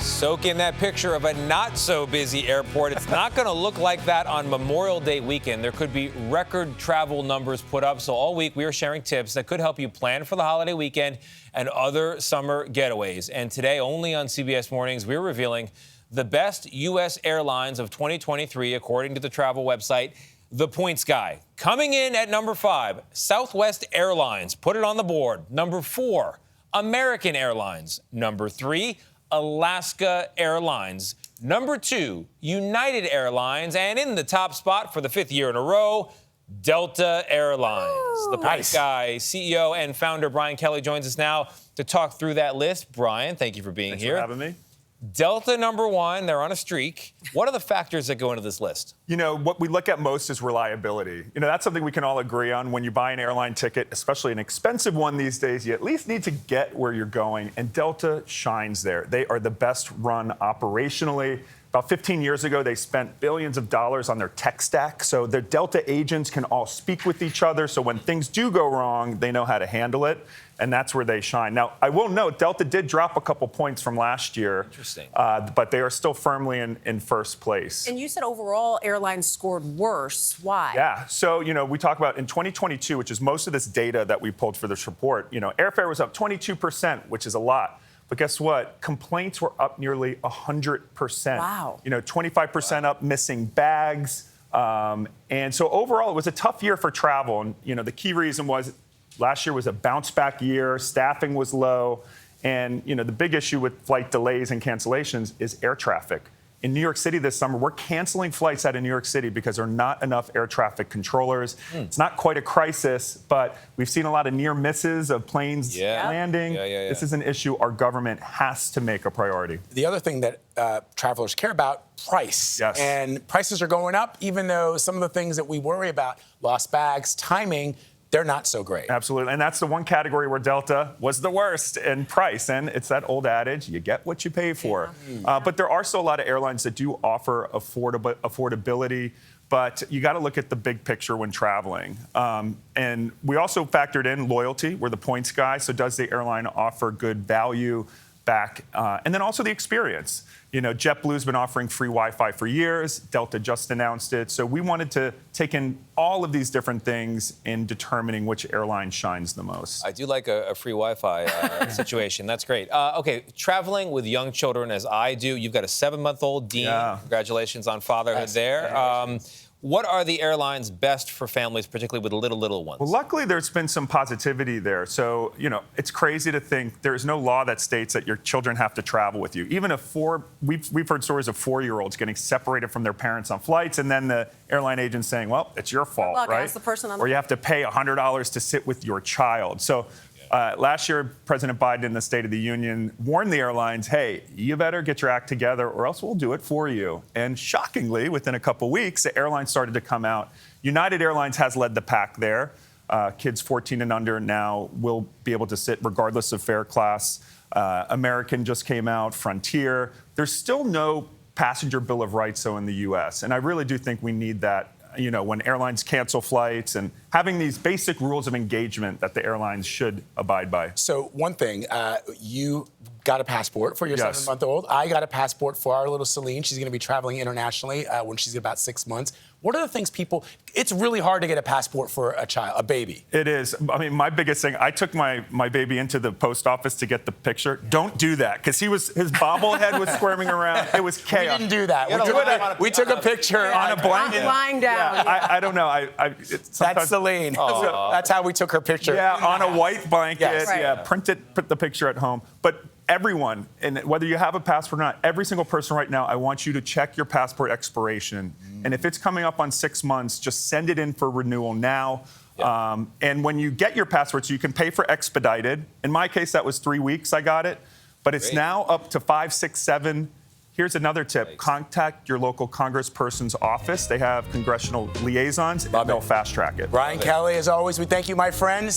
Soak in that picture of a not-so-busy airport. It's not going to look like that on Memorial Day weekend. There could be record travel numbers put up. So all week, we are sharing tips that could help you plan for the holiday weekend and other summer getaways. And today, only on CBS Mornings, we're revealing the best U.S. airlines of 2023, according to the travel website The Points Guy. Coming in at number 5, Southwest Airlines. Put it on the board. Number 4, American Airlines. Number 3, Alaska Airlines. Number 2, United Airlines. And in the top spot for the 5th year in a row, Delta Airlines. The Points Guy CEO and founder Brian Kelly joins us now to talk through that list. Brian, thank you for being here. Thanks for having me. Delta number 1, they're on a streak. What are the factors that go into this list? You know, what we look at most is reliability. You know, that's something we can all agree on. When you buy an airline ticket, especially an expensive one these days, you at least need to get where you're going. And Delta shines there. They are the best run operationally. About 15 years ago, they spent billions of dollars on their tech stack. So their Delta agents can all speak with each other. So when things do go wrong, they know how to handle it. And that's where they shine. Now, I will note, Delta did drop a couple points from last year. Interesting. But they are still firmly in first place. And you said overall airlines scored worse. Why? Yeah. So, you know, we talk about in 2022, which is most of this data that we pulled for this report, you know, airfare was up 22%, which is a lot. But guess what? Complaints were up nearly 100%. Wow. You know, 25% up missing bags. And so overall, it was a tough year for travel. And, you know, the key reason was last year was a bounce back year. Staffing was low. And, you know, the big issue with flight delays and cancellations is air traffic. In New York City this summer, we're canceling flights out of New York City because there are not enough air traffic controllers. It's not quite a crisis, but we've seen a lot of near misses of planes landing. This is an issue our government has to make a priority. The other thing that travelers care about, price. Yes. And prices are going up, even though some of the things that we worry about, lost bags, timing, they're not so great. Absolutely. And that's the one category where Delta was the worst in price. And it's that old adage, you get what you pay for. But there are still a lot of airlines that do offer affordability. But you got to look at the big picture when traveling. And we also factored in loyalty. We're the points guy. So does the airline offer good value back? And then also the experience. You know, JetBlue's been offering free Wi-Fi for years. Delta just announced it. So we wanted to take in all of these different things in determining which airline shines the most. I do like a free Wi-Fi situation. That's great. Okay, traveling with young children, as I do. You've got a 7-month-old, Dean. Yeah. Congratulations on fatherhood there. What are the airlines best for families, particularly with little ones? Well, luckily, there's been some positivity there. So, you know, it's crazy to think there is no law that states that your children have to travel with you. Even we've heard stories of 4-year-olds getting separated from their parents on flights, and then the airline agent saying, well, it's your fault, right? Ask the person on the or you have to pay $100 to sit with your child. So last year, President Biden in the State of the Union warned the airlines, hey, you better get your act together or else we'll do it for you. And shockingly, within a couple weeks, the airlines started to come out. United Airlines has led the pack there. Kids 14 and under now will be able to sit regardless of fare class. American just came out, Frontier. There's still no passenger bill of rights, though, in the U.S. And I really do think we need that. You know, when airlines cancel flights and having these basic rules of engagement that the airlines should abide by. So one thing, you got a passport for your 7-month-old. I got a passport for our little Celine. She's going to be traveling internationally when she's about 6 months. What are the things it's really hard to get a passport for a child, a baby. It is. I mean, my biggest thing, I took my baby into the post office to get the picture. Don't do that, because his bobblehead was squirming around. It was chaos. We didn't do that. We took a picture on a blanket. Lying down. Yeah, I don't know. That's Celine. That's how we took her picture. Yeah, on a white blanket. Yes. Right. Yeah, put the picture at home. But everyone, and whether you have a passport or not, every single person right now, I want you to check your passport expiration. And if it's coming up on 6 months, just send it in for renewal now. And when you get your passport, so you can pay for expedited. In my case, that was 3 weeks I got it. But it's now up to 5, 6, 7. Here's another tip. Contact your local congressperson's office. They have congressional liaisons, and they'll fast track it. Brian Kelly, as always, we thank you, my friends.